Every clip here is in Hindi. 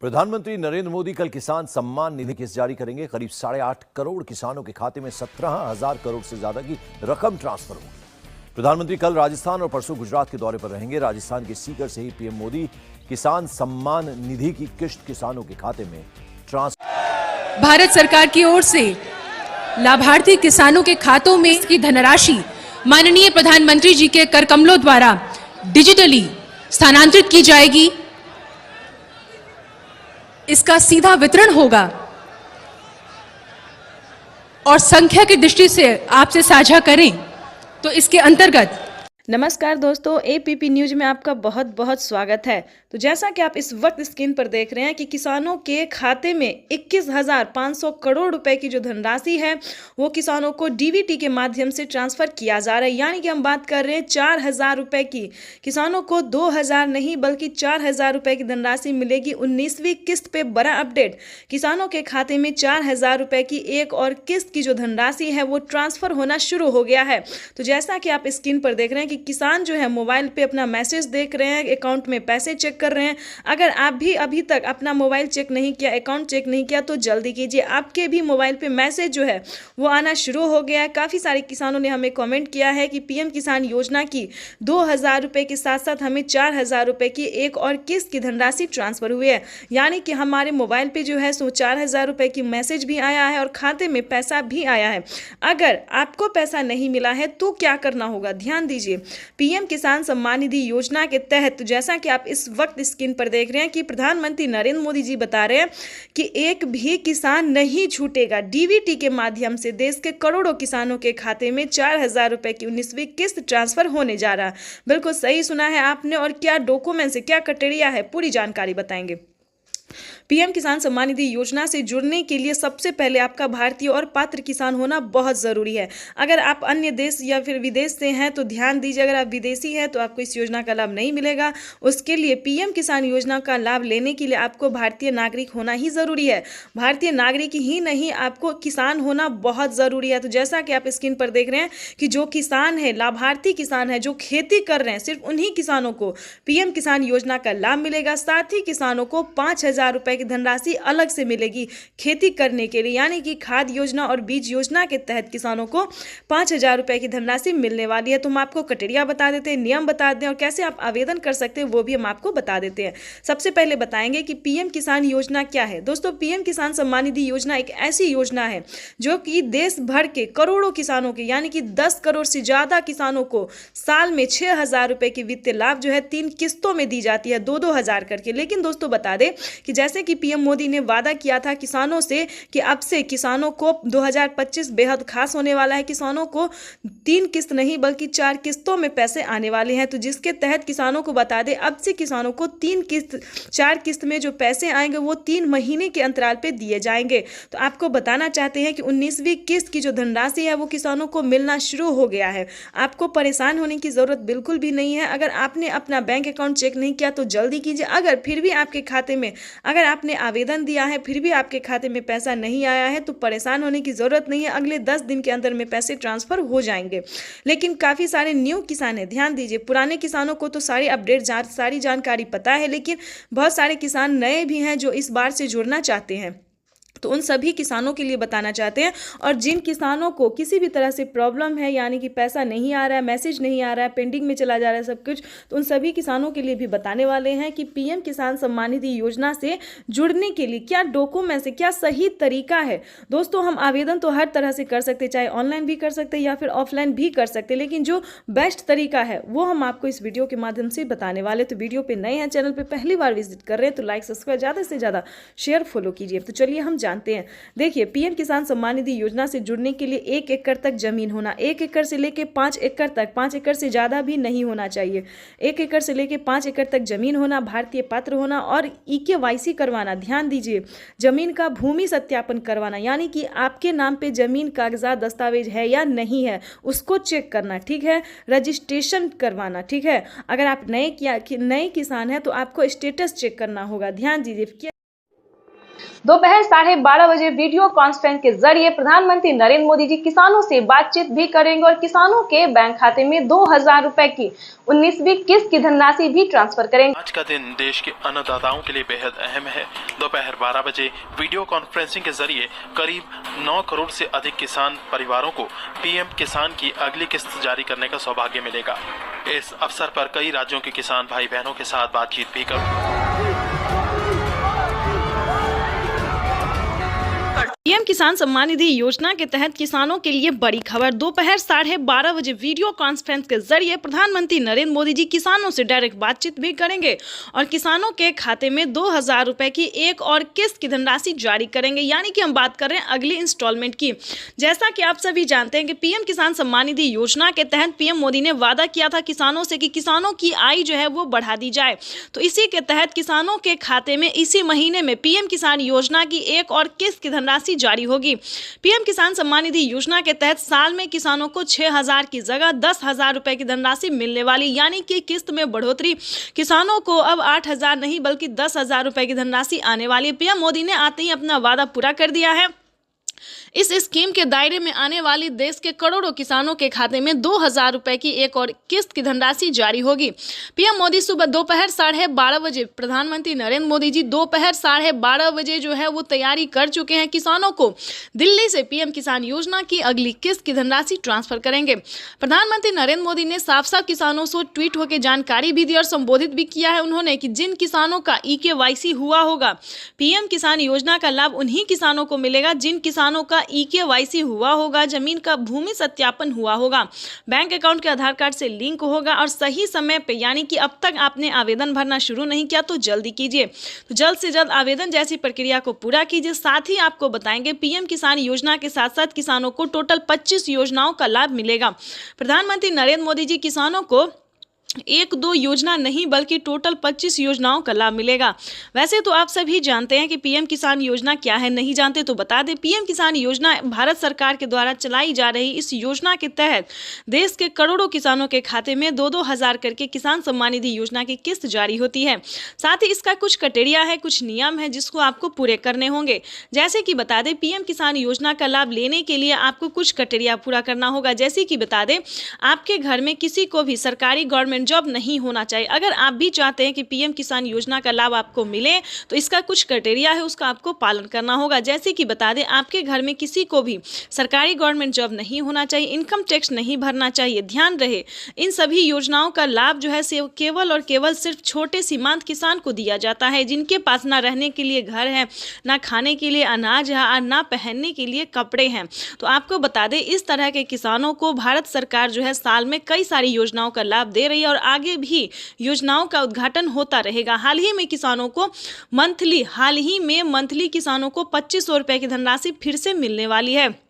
प्रधानमंत्री नरेंद्र मोदी कल किसान सम्मान निधि किस्त जारी करेंगे। करीब 8.5 करोड़ किसानों के खाते में 17,000 करोड़ से ज्यादा की रकम ट्रांसफर होगी। प्रधानमंत्री कल राजस्थान और परसों गुजरात के दौरे पर रहेंगे। राजस्थान के सीकर से ही पीएम मोदी किसान सम्मान निधि की किस्त किसानों के खाते में ट्रांसफर। भारत सरकार की ओर से लाभार्थी किसानों के खातों में इसकी धनराशि माननीय प्रधानमंत्री जी के कर कमलों द्वारा डिजिटली स्थानांतरित की जाएगी। इसका सीधा वितरण होगा और संख्या की दृष्टि से आपसे साझा करें तो इसके अंतर्गत। नमस्कार दोस्तों, एपीपी न्यूज में आपका बहुत बहुत स्वागत है। तो जैसा कि आप इस वक्त स्क्रीन पर देख रहे हैं कि किसानों के खाते में 21,500 करोड़ रुपए की जो धनराशि है वो किसानों को डीबीटी के माध्यम से ट्रांसफर किया जा रहा है। यानी कि हम बात कर रहे हैं 4,000 रुपए की। किसानों को 2,000 नहीं बल्कि 4,000 रुपए की धनराशि मिलेगी। 19वीं किस्त पे बड़ा अपडेट, किसानों के खाते में 4,000 रुपए की एक और किस्त की जो धनराशि है वो ट्रांसफर होना शुरू हो गया है। तो जैसा कि आप स्क्रीन पर देख रहे हैं कि किसान जो है मोबाइल पे अपना मैसेज देख रहे हैं, अकाउंट में पैसे चेक कर रहे हैं। अगर आप भी अभी तक अपना मोबाइल चेक नहीं किया, अकाउंट चेक नहीं किया तो जल्दी कीजिए। आपके भी मोबाइल पे मैसेज जो है वो आना शुरू हो गया है। काफ़ी सारे किसानों ने हमें कमेंट किया है कि पीएम किसान योजना की 2,000 रुपये के साथ साथ हमें 4,000 रुपये की एक और किस्त की धनराशि ट्रांसफर हुई है। यानी कि हमारे मोबाइल पे जो है सो 4,000 रुपये की मैसेज भी आया है और खाते में पैसा भी आया है। अगर आपको पैसा नहीं मिला है तो क्या करना होगा, ध्यान दीजिए। पीएम किसान सम्मान निधि योजना के तहत जैसा कि आप इस वक्त स्क्रीन पर देख रहे हैं कि प्रधानमंत्री नरेंद्र मोदी जी बता रहे हैं कि एक भी किसान नहीं छूटेगा। डीबीटी के माध्यम से देश के करोड़ों किसानों के खाते में 4,000 रुपए की 19वीं किस्त ट्रांसफर होने जा रहा है। बिल्कुल सही सुना है आपने। और क्या डॉक्यूमेंट है, क्या क्राइटेरिया है, पूरी जानकारी बताएंगे। पीएम किसान सम्मान निधि योजना से जुड़ने के लिए सबसे पहले आपका भारतीय और पात्र किसान होना बहुत ज़रूरी है। अगर आप अन्य देश या फिर विदेश से हैं तो ध्यान दीजिए, अगर आप विदेशी हैं तो आपको इस योजना का लाभ नहीं मिलेगा। उसके लिए पीएम किसान योजना का लाभ लेने के लिए आपको भारतीय नागरिक होना ही ज़रूरी है। भारतीय नागरिक ही नहीं, आपको किसान होना बहुत ज़रूरी है। तो जैसा कि आप स्क्रीन पर देख रहे हैं कि जो किसान है, लाभार्थी किसान है, जो खेती कर रहे हैं, सिर्फ उन्हीं किसानों को पीएम किसान योजना का लाभ मिलेगा। साथ ही किसानों को 5,000 रुपये की धनराशि अलग से मिलेगी खेती करने के लिए। यानी कि खाद योजना और बीज योजना के तहत किसानों को 5,000 रुपये की धनराशि मिलने वाली है। तो हम आपको क्राइटेरिया बता देते हैं, नियम बता दें और कैसे आप आवेदन कर सकते हैं वो भी हम आपको बता देते हैं। सबसे पहले बताएंगे कि पीएम किसान योजना क्या है। दोस्तों, पीएम किसान सम्मान निधि योजना एक ऐसी योजना है जो कि देश भर के करोड़ों किसानों के यानी कि 10 करोड़ से ज्यादा किसानों को साल में 6,000 रुपये की वित्तीय लाभ जो है 3 किस्तों में दी जाती है, 2-2 हज़ार करके। लेकिन दोस्तों बता दें कि जैसे कि पीएम मोदी ने वादा किया था किसानों से कि अब से किसानों को 2025 बेहद खास होने वाला है। किसानों को 3 किस्त नहीं बल्कि 4 किस्तों में पैसे आने वाले हैं। तो जिसके तहत किसानों को बता दें अब से किसानों को 4 किस्त में जो पैसे आएंगे वो 3 महीने के अंतराल पे दिए जाएंगे। तो आपको बताना चाहते हैं कि 19वीं किस्त की जो धनराशि है वो किसानों को मिलना शुरू हो गया है। आपको परेशान होने की जरूरत बिल्कुल भी नहीं है। अगर आपने अपना बैंक अकाउंट चेक नहीं किया तो जल्दी कीजिए। अगर फिर भी आपके खाते में अगर आपने आवेदन दिया है फिर भी आपके खाते में पैसा नहीं आया है तो परेशान होने की ज़रूरत नहीं है। अगले 10 दिन के अंदर में पैसे ट्रांसफ़र हो जाएंगे। लेकिन काफ़ी सारे न्यू किसान हैं, ध्यान दीजिए। पुराने किसानों को तो सारी अपडेट सारी जानकारी पता है, लेकिन बहुत सारे किसान नए भी हैं जो इस बार से जुड़ना चाहते हैं। तो उन सभी किसानों के लिए बताना चाहते हैं। और जिन किसानों को किसी भी तरह से प्रॉब्लम है यानी कि पैसा नहीं आ रहा है, मैसेज नहीं आ रहा है, पेंडिंग में चला जा रहा है सब कुछ, तो उन सभी किसानों के लिए भी बताने वाले हैं कि पीएम किसान सम्मान निधि योजना से जुड़ने के लिए क्या डॉक्यूमेंट्स है, क्या सही तरीका है। दोस्तों, हम आवेदन तो हर तरह से कर सकते हैं, चाहे ऑनलाइन भी कर सकते हैं या फिर ऑफलाइन भी कर सकते हैं, लेकिन जो बेस्ट तरीका है वो हम आपको इस वीडियो के माध्यम से बताने वाले। तो वीडियो पर नए हैं, चैनल पर पहली बार विजिट कर रहे हैं तो लाइक सब्सक्राइब ज़्यादा से ज़्यादा शेयर फॉलो कीजिए। तो चलिए हम जानते हैं। देखिए, पीएम किसान सम्मान निधि योजना से जुड़ने के लिए 1 एकड़ तक जमीन होना, 1 एकड़ से लेके 5 एकड़ तक, 5 एकड़ से ज़्यादा भी नहीं होना चाहिए। 1 एकड़ से लेके 5 एकड़ तक जमीन होना, भारतीय पात्र होना और ईकेवाईसी करवाना। ध्यान दीजिए, जमीन का भूमि सत्यापन करवाना, यानी कि आपके नाम पे जमीन कागजात दस्तावेज है या नहीं है उसको चेक करना, ठीक है। रजिस्ट्रेशन करवाना, ठीक है। अगर आप नए किसान हैं तो आपको स्टेटस चेक करना होगा। ध्यान दीजिए। दोपहर 12:30 बजे वीडियो कॉन्फ्रेंस के जरिए प्रधानमंत्री नरेंद्र मोदी जी किसानों से बातचीत भी करेंगे और किसानों के बैंक खाते में 2,000 रुपए की 19वीं किस्त की धनराशि भी ट्रांसफर करेंगे। आज का दिन देश के अन्नदाताओं के लिए बेहद अहम है। दोपहर 12 बजे वीडियो कॉन्फ्रेंसिंग के जरिए करीब 9 करोड़ से अधिक किसान परिवारों को पीएम किसान की अगली किस्त जारी करने का सौभाग्य मिलेगा। इस अवसर पर कई राज्यों के किसान भाई बहनों के साथ बातचीत भी पीएम किसान सम्मान निधि योजना के तहत किसानों के लिए बड़ी खबर। दोपहर 12:30 बजे वीडियो कॉन्फ्रेंस के जरिए प्रधानमंत्री नरेंद्र मोदी जी किसानों से डायरेक्ट बातचीत भी करेंगे और किसानों के खाते में 2,000 रुपए की एक और किस्त की धनराशि जारी करेंगे, यानी कि हम बात कर रहे हैं अगली इंस्टॉलमेंट की। जैसा कि आप सभी जानते हैं कि पीएम किसान सम्मान निधि योजना के तहत पीएम मोदी ने वादा किया था किसानों से कि किसानों की आय जो है वो बढ़ा दी जाए। तो इसी के तहत किसानों के खाते में इसी महीने में पीएम किसान योजना की एक और किस्त की धनराशि जारी होगी। पीएम किसान सम्मान निधि योजना के तहत साल में किसानों को 6,000 की जगह 10,000 रुपए की धनराशि मिलने वाली, यानी कि किस्त में बढ़ोतरी। किसानों को अब 8,000 नहीं बल्कि 10,000 रुपए की धनराशि आने वाली है। पीएम मोदी ने आते ही अपना वादा पूरा कर दिया है। इस स्कीम के दायरे में आने वाली देश के करोड़ों किसानों के खाते में 2,000 रुपए की एक और किस्त की धनराशि जारी होगी। पीएम मोदी सुबह दोपहर 12:30 बजे, प्रधानमंत्री नरेंद्र मोदी जी दोपहर 12:30 बजे जो है वो तैयारी कर चुके हैं। किसानों को दिल्ली से पीएम किसान योजना की अगली किस्त की धनराशि ट्रांसफर करेंगे। प्रधानमंत्री नरेंद्र मोदी ने साफ साफ किसानों से ट्वीट होकर जानकारी भी दी और संबोधित भी किया है उन्होंने कि जिन किसानों का EKYC हुआ होगा, पीएम किसान योजना का लाभ उन्हीं किसानों को मिलेगा जिन किसानों का EKYC हुआ होगा, जमीन का भूमि सत्यापन हुआ होगा, बैंक अकाउंट के आधार कार्ड से लिंक होगा और सही समय पे, यानी कि अब तक आपने आवेदन भरना शुरू नहीं किया तो जल्दी कीजिए। तो जल्द से जल्द आवेदन जैसी प्रक्रिया को पूरा कीजिए। साथ ही आपको बताएंगे पीएम किसान योजना के साथ साथ किसानों को टोटल 25 योजनाओं का लाभ मिलेगा। प्रधानमंत्री नरेंद्र मोदी जी किसानों को 1-2 योजना नहीं बल्कि टोटल 25 योजनाओं का लाभ मिलेगा। वैसे तो आप सभी जानते हैं कि पीएम किसान योजना क्या है, नहीं जानते तो बता दें। पीएम किसान योजना भारत सरकार के द्वारा चलाई जा रही इस योजना के तहत देश के करोड़ों किसानों के खाते में 2-2 हज़ार करके किसान सम्मान निधि योजना की किस्त जारी होती है। साथ ही इसका कुछ क्राइटेरिया है, कुछ नियम है जिसको आपको पूरे करने होंगे। जैसे कि बता दें, पीएम किसान योजना का लाभ लेने के लिए आपको कुछ क्राइटेरिया पूरा करना होगा। जैसे कि बता दें, आपके घर में किसी को भी सरकारी गवर्नमेंट जॉब नहीं होना चाहिए। अगर आप भी चाहते हैं कि पीएम किसान योजना का लाभ आपको मिले तो इसका कुछ क्राइटेरिया है, उसका आपको पालन करना होगा। जैसे कि बता दें, आपके घर में किसी को भी सरकारी गवर्नमेंट जॉब नहीं होना चाहिए, इनकम टैक्स नहीं भरना चाहिए। ध्यान रहे, इन सभी योजनाओं का लाभ जो है केवल और केवल सिर्फ छोटे सीमांत किसान को दिया जाता है, जिनके पास ना रहने के लिए घर है, ना खाने के लिए अनाज है और ना पहनने के लिए कपड़े हैं। तो आपको बता दें, इस तरह के किसानों को भारत सरकार जो है साल में कई सारी योजनाओं का लाभ दे रही है और आगे भी योजनाओं का उद्घाटन होता रहेगा। हाल ही में मंथली किसानों को 2,500 रुपए की धनराशि फिर से मिलने वाली है।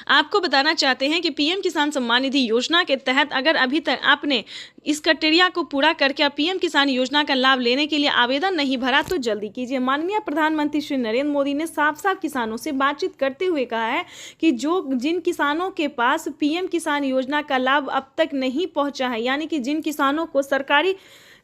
आपको बताना चाहते हैं कि पीएम किसान सम्मान निधि योजना के तहत अगर अभी तक आपने इस क्राइटेरिया को पूरा करके पीएम किसान योजना का लाभ लेने के लिए आवेदन नहीं भरा तो जल्दी कीजिए। माननीय प्रधानमंत्री श्री नरेंद्र मोदी ने साफ साफ किसानों से बातचीत करते हुए कहा है कि जिन किसानों के पास पीएम किसान योजना का लाभ अब तक नहीं पहुंचा है, यानी कि जिन किसानों को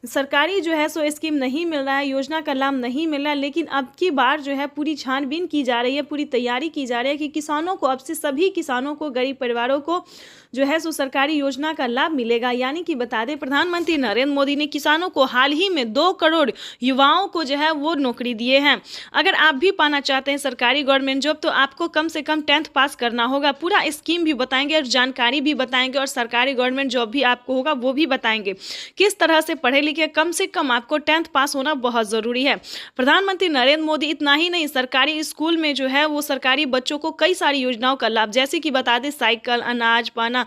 सरकारी जो है सो स्कीम नहीं मिल रहा है, योजना का लाभ नहीं मिल रहा है, लेकिन अब की बार जो है पूरी छानबीन की जा रही है, पूरी तैयारी की जा रही है कि किसानों को, अब से सभी किसानों को, गरीब परिवारों को जो है सो सरकारी योजना का लाभ मिलेगा। यानी कि बता दें, प्रधानमंत्री नरेंद्र मोदी ने किसानों को हाल ही में 2 करोड़ युवाओं को जो है वो नौकरी दिए हैं। अगर आप भी पाना चाहते हैं सरकारी गवर्नमेंट जॉब तो आपको कम से कम 10th पास करना होगा। पूरा स्कीम भी बताएंगे और जानकारी भी बताएंगे और सरकारी गवर्नमेंट जॉब भी आपको होगा वो भी बताएंगे। किस तरह से पढ़े लिखे, कम से कम आपको 10th पास होना बहुत ज़रूरी है। प्रधानमंत्री नरेंद्र मोदी इतना ही नहीं, सरकारी स्कूल में जो है वो सरकारी बच्चों को कई सारी योजनाओं का लाभ, जैसे कि बता दें साइकिल, अनाज, पाना,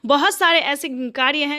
बहुत सारे ऐसे कार्य हैं